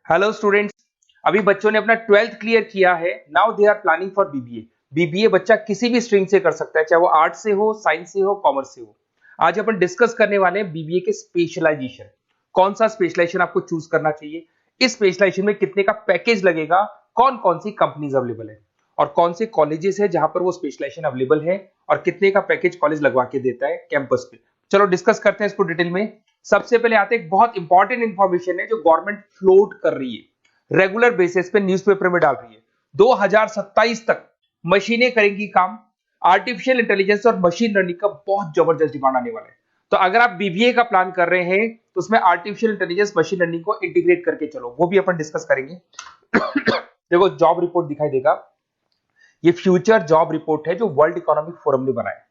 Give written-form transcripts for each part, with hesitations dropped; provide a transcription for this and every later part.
Hello students. अभी बच्चों ने अपना 12th क्लियर किया है। Now they are planning for BBA. BBA बच्चा किसी भी स्ट्रीम से कर सकता है, चाहे वो आर्ट्स से हो, साइंस से हो, कॉमर्स से हो। आज अपन डिस्कस करने वाले हैं बीबीए के स्पेशलाइजेशन। कौन सा स्पेशलाइजेशन आपको चूज करना चाहिए, इस स्पेशलाइजेशन में कितने का पैकेज लगेगा, कौन कौन सी कंपनीज अवेलेबल है और कौन से कॉलेजेस है जहां पर वो स्पेशलाइजेशन अवेलेबल है और कितने का पैकेज कॉलेज लगवा के देता है कैंपस पे। चलो डिस्कस करते हैं इसको डिटेल में। सबसे पहले आते हैं, एक बहुत इंपॉर्टेंट इंफॉर्मेशन है जो गवर्नमेंट फ्लोट कर रही है, रेगुलर बेसिस पे न्यूज़पेपर में डाल रही है। 2027 तक मशीनें करेंगी काम। आर्टिफिशियल इंटेलिजेंस और मशीन लर्निंग का बहुत जबरदस्त डिमांड आने वाला है। तो अगर आप बीबीए का प्लान कर रहे हैं तो उसमें आर्टिफिशियल इंटेलिजेंस, मशीन लर्निंग को इंटीग्रेट करके चलो, वो भी अपन डिस्कस करेंगे। देखो जॉब रिपोर्ट दिखाई देगा, ये फ्यूचर जॉब रिपोर्ट है जो वर्ल्ड इकोनॉमिक फोरम ने बनाया।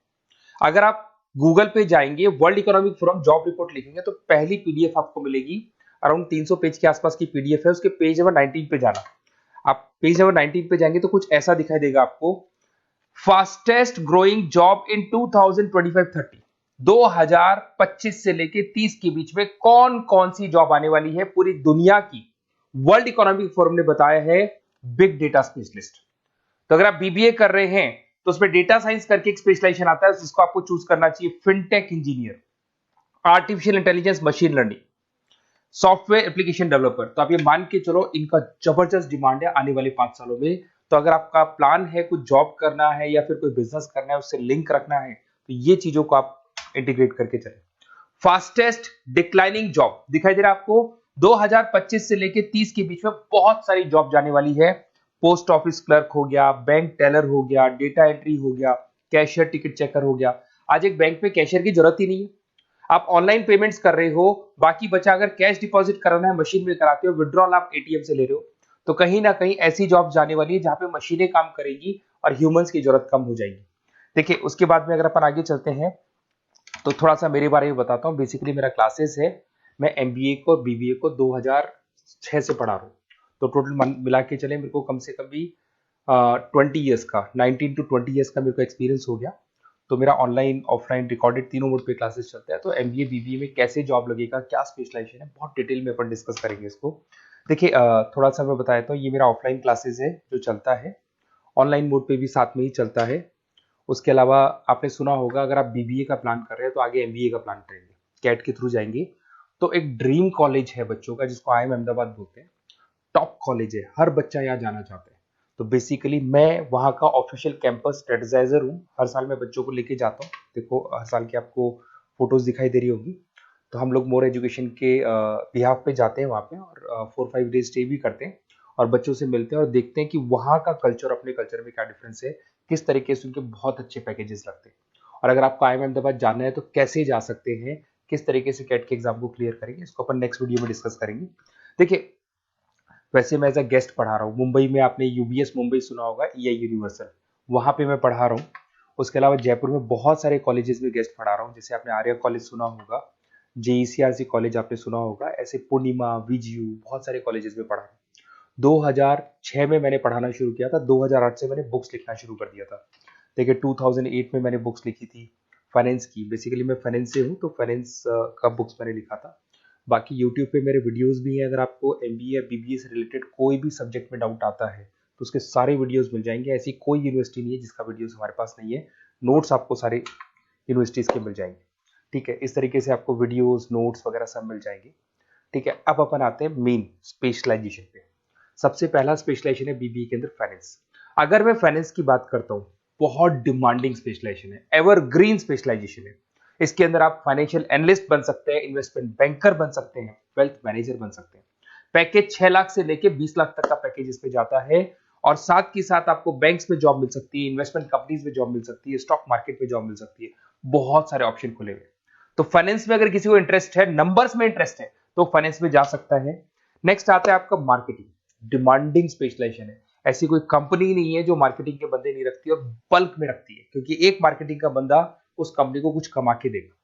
अगर आप गूगल पे जाएंगे, world economic forum job report लिखेंगे तो पहली पीडीएफ आपको मिलेगी। अराउंड 300 पेज के आसपास की पीडीएफ है। उसके पेज नंबर 19 पे जाना। आप पेज नंबर 19 पे जाएंगे तो कुछ ऐसा दिखाई देगा आपको। फास्टेस्ट ग्रोइंग जॉब इन 2025-30, 2025 से लेके 30 के बीच में कौन कौन सी जॉब आने वाली है पूरी दुनिया की, वर्ल्ड इकोनॉमिक फोरम ने बताया है। Big data specialist. तो अगर आप बीबीए कर रहे हैं तो उसमें डेटा साइंस करके एक स्पेशलाइजेशन आता है, जिसको आपको चूज करना चाहिए। Fintech engineer, artificial intelligence, machine learning, software application developer. तो आप ये मान के चलो इनका जबरदस्त डिमांड है आने वाले 5 सालों में। तो अगर आपका प्लान है कुछ जॉब करना है या फिर कोई बिजनेस करना है, उससे लिंक रखना है, तो ये चीजों को आप इंटीग्रेट करके चले। फास्टेस्ट डिक्लाइनिंग जॉब दिखाई दे रहा है आपको। 2025 से लेके 30 के बीच में बहुत सारी जॉब जाने वाली है। पोस्ट ऑफिस क्लर्क हो गया, बैंक टेलर हो गया, डेटा एंट्री हो गया, कैशियर टिकट चेकर हो गया। आज एक बैंक में कैशियर की जरूरत ही नहीं है। आप ऑनलाइन पेमेंट्स कर रहे हो, बाकी बचा अगर कैश डिपॉजिट कराना है मशीन में कराते हो, विड्रॉल आप एटीएम से ले रहे हो। तो कहीं ना कहीं ऐसी जॉब जाने वाली है जहां पे मशीनें काम करेंगी और ह्यूमंस की जरूरत कम हो जाएगी। देखिए उसके बाद में अगर अपन आगे चलते हैं तो थोड़ा सा मेरे बारे में बताता हूँ। बेसिकली मेरा क्लासेस है, मैं एमबीए को और बीबीए को 2006 से पढ़ा रहा हूँ। तो टोटल मिला के चले मेरे को कम से कम भी 20 ईयर्स का, 19 to 20 ईयर्स का मेरे को एक्सपीरियंस हो गया। तो मेरा ऑनलाइन ऑफलाइन रिकॉर्डेड तीनों मोड पे क्लासेस चलते हैं। तो एमबीए बीबीए में कैसे जॉब लगेगा, क्या स्पेशलाइजेशन है, बहुत डिटेल में अपन डिस्कस करेंगे इसको। देखिए थोड़ा सा मैं बताया, तो ये मेरा ऑफलाइन क्लासेस है जो चलता है, ऑनलाइन मोड पे भी साथ में ही चलता है। उसके अलावा आपने सुना होगा, अगर आप बीबीए का प्लान कर रहे हैं तो आगे एमबीए का प्लान करेंगे, कैट के थ्रू जाएंगे। तो एक ड्रीम कॉलेज है बच्चों का जिसको आईएम अहमदाबाद बोलते हैं। टॉप कॉलेज है, हर बच्चा यहाँ जाना चाहता है। तो बेसिकली मैं वहाँ का ऑफिशियल कैंपस स्ट्रेटेजाइजर हूँ। हर साल मैं बच्चों को लेके जाता हूँ। देखो हर साल की आपको फोटोज दिखाई दे रही होगी। तो हम लोग मोर एजुकेशन के बिहाफ पे जाते हैं वहाँ पे और 4-5 डेज स्टे भी करते हैं और बच्चों से मिलते हैं और देखते हैं कि वहाँ का कल्चर अपने कल्चर में क्या डिफरेंस है, किस तरीके से उनके बहुत अच्छे पैकेजेस लगते हैं। और अगर आपको आईएम अहमदाबाद जाना है तो कैसे जा सकते हैं, किस तरीके से कैट के एग्जाम को क्लियर करेंगे, इसको अपन नेक्स्ट वीडियो में डिस्कस करेंगे। देखिए वैसे मैं एज अ गेस्ट पढ़ा रहा हूँ मुंबई में। आपने यूबीएस मुंबई सुना होगा, ईआई यूनिवर्सल, वहाँ पे मैं पढ़ा रहा हूँ। उसके अलावा जयपुर में बहुत सारे कॉलेजेस में गेस्ट पढ़ा रहा हूँ। जैसे आपने आर्या कॉलेज सुना होगा, जेईसीआरसी कॉलेज आपने सुना होगा, ऐसे पूर्णिमा, वीजीयू, बहुत सारे कॉलेजेस में पढ़ा रहा हूँ। 2006 में मैंने पढ़ाना शुरू किया था, 2008 से मैंने बुक्स लिखना शुरू कर दिया था। देखिए 2008 में मैंने बुक्स लिखी थी फाइनेंस की। बेसिकली मैं फाइनेंस से हूँ, तो फाइनेंस का बुक्स मैंने लिखा था। बाकी यूट्यूब पे मेरे वीडियोस भी हैं। अगर आपको एमबीए या बीबीए से रिलेटेड कोई भी सब्जेक्ट में डाउट आता है तो उसके सारे वीडियोस मिल जाएंगे। ऐसी कोई यूनिवर्सिटी नहीं है जिसका वीडियोस हमारे पास नहीं है। नोट्स आपको सारे यूनिवर्सिटीज के मिल जाएंगे। ठीक है, इस तरीके से आपको वीडियोस, नोट्स वगैरह सब मिल जाएंगे। ठीक है, अब अपन आते हैं मेन स्पेशलाइजेशन पे। सबसे पहला स्पेशलाइजेशन है बीबीए के अंदर फाइनेंस। अगर मैं फाइनेंस की बात करता हूँ, बहुत डिमांडिंग स्पेशलाइजेशन है, एवरग्रीन स्पेशलाइजेशन है। इसके अंदर आप फाइनेंशियल एनालिस्ट बन सकते हैं, इन्वेस्टमेंट बैंकर बन सकते हैं, वेल्थ मैनेजर बन सकते हैं। पैकेज 6 लाख से लेके 20 लाख तक का पैकेज इसमें जाता है। और साथ के साथ आपको बैंक्स में जॉब मिल सकती है, इन्वेस्टमेंट कंपनीज में जॉब मिल सकती है, स्टॉक मार्केट में जॉब मिल सकती है। बहुत सारे ऑप्शन खुले हुए। तो फाइनेंस में अगर किसी को इंटरेस्ट है, नंबर्स में इंटरेस्ट है, तो फाइनेंस में जा सकता है। नेक्स्ट आता है आपका मार्केटिंग। डिमांडिंग स्पेशलाइजेशन है। ऐसी कोई कंपनी नहीं है जो मार्केटिंग के बंदे नहीं रखती और बल्क में रखती है, क्योंकि एक मार्केटिंग का बंदा उस कंपनी को कुछ कमा के देगा।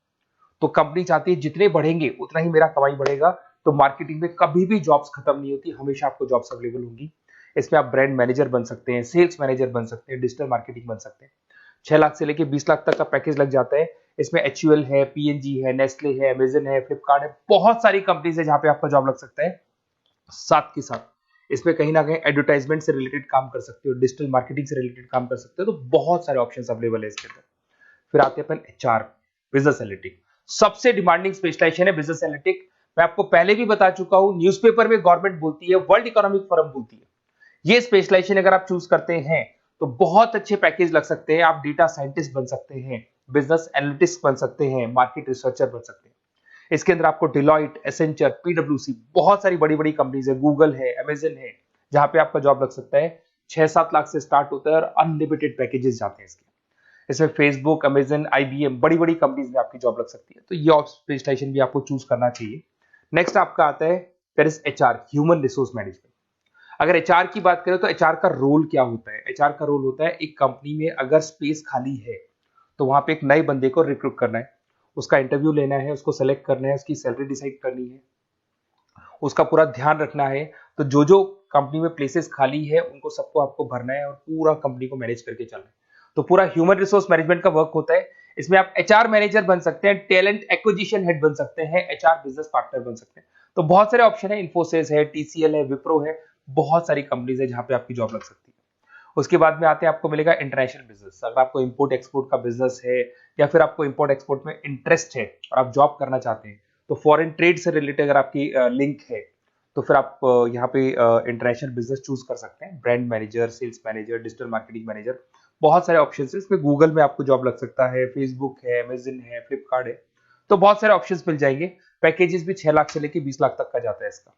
तो कंपनी चाहती है जितने बढ़ेंगे उतना ही मेरा कमाई बढ़ेगा। तो मार्केटिंग में कभी भी जॉब्स खत्म नहीं होती, हमेशा आपको जॉब्स अवेलेबल होंगी। इसमें आप ब्रांड मैनेजर बन सकते हैं, सेल्स मैनेजर बन सकते हैं, डिजिटल मार्केटिंग बन सकते हैं। 6 लाख से लेके 20 लाख तक का पैकेज लग जाता है। इसमें एचयूएल है, पीएनजी है, नेस्ले है, अमेजन है, फ्लिपकार्ट है, बहुत सारी कंपनीज है जहां पे आपका जॉब लग सकता है। साथ के साथ इसमें कहीं ना कहीं एडवर्टाइजमेंट से रिलेटेड काम कर सकते हो, डिजिटल मार्केटिंग से रिलेटेड काम कर सकते हो, तो बहुत सारे ऑप्शंस अवेलेबल है इसके अंदर। फिर आते हैं अपन एचआर, बिजनेस एनालिटिक। सबसे डिमांडिंग स्पेशलाइजेशन है बिजनेस एनालिटिक। मैं आपको पहले भी बता चुका हूं, न्यूज़पेपर में गवर्नमेंट बोलती है, वर्ल्ड इकोनॉमिक फोरम बोलती है, ये स्पेशलाइजेशन अगर आप चूज करते हैं तो बहुत अच्छे पैकेज लग सकते हैं। आप डेटा साइंटिस्ट बन सकते हैं, बिजनेस एनालिटिस्ट बन सकते हैं, मार्केट रिसर्चर बन सकते हैं। इसके अंदर आपको डिलॉइट, एसेंचर, पीडब्ल्यूसी, बहुत सारी बड़ी बड़ी कंपनीज है, गूगल है, अमेजन है, जहां पे आपका जॉब लग सकता है। 6-7 लाख से स्टार्ट होता है और अनलिमिटेड पैकेजेस जाते हैं इसके। इसमें फेसबुक, अमेजन, आईबीएम, बड़ी बड़ी कंपनीज में आपकी जॉब लग सकती है, तो ये स्पेशलाइजेशन भी आपको चूज करना चाहिए। नेक्स्ट आपका आता है there is HR, human resource management. अगर एचआर की बात करें तो एचआर का रोल क्या होता है? एचआर का रोल होता है एक कंपनी में अगर स्पेस खाली है तो वहां पे एक नए बंदे को रिक्रूट करना है, उसका इंटरव्यू लेना है, उसको सेलेक्ट करना है, उसकी सैलरी डिसाइड करनी है, उसका पूरा ध्यान रखना है। तो जो जो कंपनी में प्लेसेस खाली है उनको सबको आपको भरना है और पूरा कंपनी को मैनेज करके चलना है। तो पूरा ह्यूमन रिसोर्स मैनेजमेंट का वर्क होता है। इसमें आप एचआर मैनेजर बन सकते हैं, टैलेंट एक्विजिशन हेड बन सकते हैं, एचआर बिजनेस पार्टनर बन सकते हैं। तो बहुत सारे ऑप्शन है, इन्फोसिस है, टीसीएल है, विप्रो है, बहुत सारी कंपनीज है जहां पे आपकी जॉब लग सकती है। उसके बाद में आते हैं, आपको मिलेगा इंटरनेशनल बिजनेस। अगर आपको इंपोर्ट एक्सपोर्ट का बिजनेस है या फिर आपको इंपोर्ट एक्सपोर्ट में इंटरेस्ट है और आप जॉब करना चाहते हैं, तो फॉरेन ट्रेड से रिलेटेड अगर आपकी लिंक है तो फिर आप यहाँ पे इंटरनेशनल बिजनेस चूज कर सकते हैं। Brand manager, sales manager, digital marketing manager, बहुत सारे ऑप्शन है इसमें। गूगल में आपको जॉब लग सकता है, फेसबुक है, अमेजन है, फ्लिपकार्ट है, तो बहुत सारे ऑप्शंस मिल जाएंगे। पैकेजेस भी 6 लाख से लेके 20 लाख तक का जाता है इसका।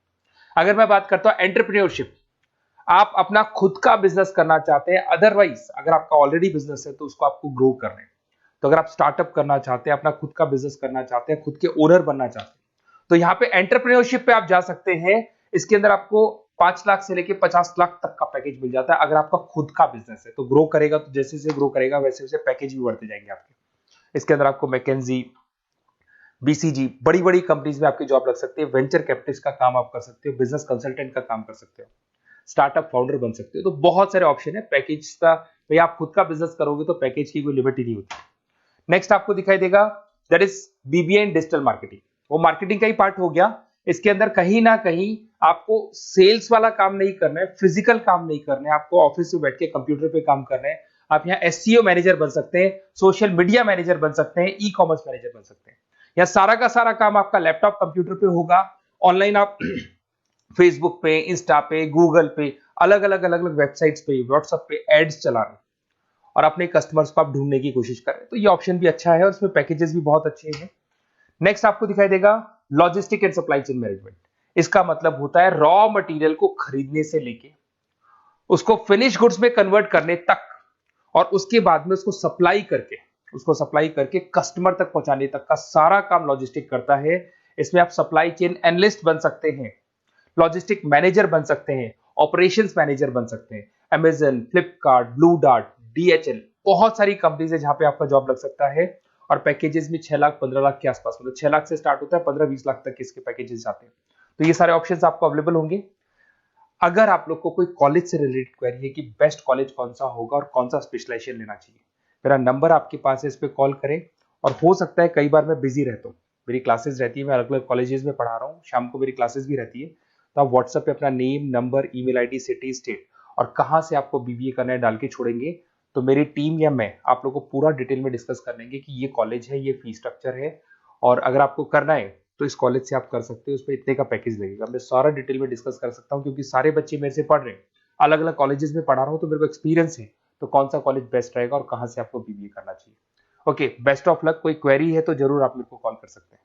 अगर मैं बात करता हूँ एंटरप्रेन्योरशिप, आप अपना खुद का बिजनेस करना चाहते हैं, अदरवाइज अगर आपका ऑलरेडी बिजनेस है तो उसको आपको ग्रो करना है। तो अगर आप स्टार्टअप करना चाहते हैं, अपना खुद का बिजनेस करना चाहते हैं, खुद के ओनर बनना चाहते हैं, तो यहाँ पे एंटरप्रेन्योरशिप पे आप जा सकते हैं। इसके अंदर आपको 5 लाख से लेके 50 लाख तक का पैकेज मिल जाता है। अगर आपका खुद का बिजनेस है तो ग्रो करेगा, तो जैसे जैसे ग्रो करेगा वैसे वैसे पैकेज भी बढ़ते जाएंगे आपके। इसके अंदर आपको मैकेंजी, बीसीजी, बड़ी बड़ी कंपनीज में आपकी जॉब लग सकती है। वेंचर कैपिटलिस्ट का काम आप कर सकते हो, बिजनेस कंसल्टेंट का काम कर सकते हो, स्टार्टअप फाउंडर बन सकते हो। तो बहुत सारे ऑप्शन है पैकेज का। भाई आप खुद का बिजनेस करोगे तो पैकेज की कोई लिमिट ही नहीं होती। नेक्स्ट आपको दिखाई देगा that is BBA in digital marketing. वो मार्केटिंग का ही पार्ट हो गया। इसके अंदर कहीं ना कहीं आपको सेल्स वाला काम नहीं करना है, फिजिकल काम नहीं करना है, आपको ऑफिस में बैठ के कंप्यूटर पे काम करना है। आप यहाँ एसईओ मैनेजर बन सकते हैं, सोशल मीडिया मैनेजर बन सकते हैं, ई कॉमर्स मैनेजर बन सकते हैं। यह सारा का सारा काम आपका लैपटॉप कंप्यूटर पे होगा। ऑनलाइन आप फेसबुक पे, इंस्टा पे, गूगल पे, अलग अलग वेबसाइट्स पे, व्हाट्सएप पे एड्स चला रहे हैं और अपने कस्टमर्स को आप ढूंढने की कोशिश कर रहे हैं। तो ये ऑप्शन भी अच्छा है और इसमें पैकेजेस भी बहुत अच्छे हैं। नेक्स्ट आपको दिखाई देगा logistic and supply chain management. इसका मतलब होता है रॉ मटेरियल को खरीदने से लेके उसको फिनिश गुड्स में कन्वर्ट करने तक और उसके बाद में उसको सप्लाई करके कस्टमर तक पहुंचाने तक का सारा काम लॉजिस्टिक करता है। इसमें आप सप्लाई चेन एनालिस्ट बन सकते हैं, लॉजिस्टिक मैनेजर बन सकते हैं, ऑपरेशंस मैनेजर बन सकते हैं। Amazon, Flipkart, blue dart, DHL, बहुत सारी कंपनीज है जहां पे आपका जॉब लग सकता है। और पैकेजेस भी 6 लाख 15 लाख के आसपास, मतलब 6 लाख से स्टार्ट होता है, 15-20 लाख तक इसके पैकेजेस जाते हैं। तो ये सारे ऑप्शंस आपको अवेलेबल होंगे। अगर आप लोग को कोई कॉलेज से रिलेटेड क्वेरी है कि बेस्ट कॉलेज कौन सा होगा और कौन सा स्पेशलाइजेशन लेना चाहिए, मेरा नंबर आपके पास है, इस पे कॉल करें। और हो सकता है कई बार मैं बिजी रहता हूँ, मेरी क्लासेस रहती है, मैं अलग अलग कॉलेजेस में पढ़ा रहा हूँ, शाम को मेरी क्लासेस भी रहती है। तो आप व्हाट्सएप पे अपना name, number, email ID, city, state और कहाँ से आपको बीबीए करना है डाल के छोड़ेंगे, तो मेरी टीम या मैं आप लोग को पूरा डिटेल में डिस्कस कर लेंगे कि ये कॉलेज है, ये फीस स्ट्रक्चर है, और अगर आपको करना है तो इस कॉलेज से आप कर सकते हो, उस पर इतने का पैकेज लगेगा। मैं सारा डिटेल में डिस्कस कर सकता हूँ क्योंकि सारे बच्चे मेरे से पढ़ रहे हैं, अलग अलग कॉलेजेस में पढ़ा रहा हूँ, तो मेरे को एक्सपीरियंस है तो कौन सा कॉलेज बेस्ट रहेगा और कहाँ से आपको बीबीए करना चाहिए। Okay, best of luck. कोई क्वेरी है तो जरूर आप मेरे को कॉल कर सकते हैं।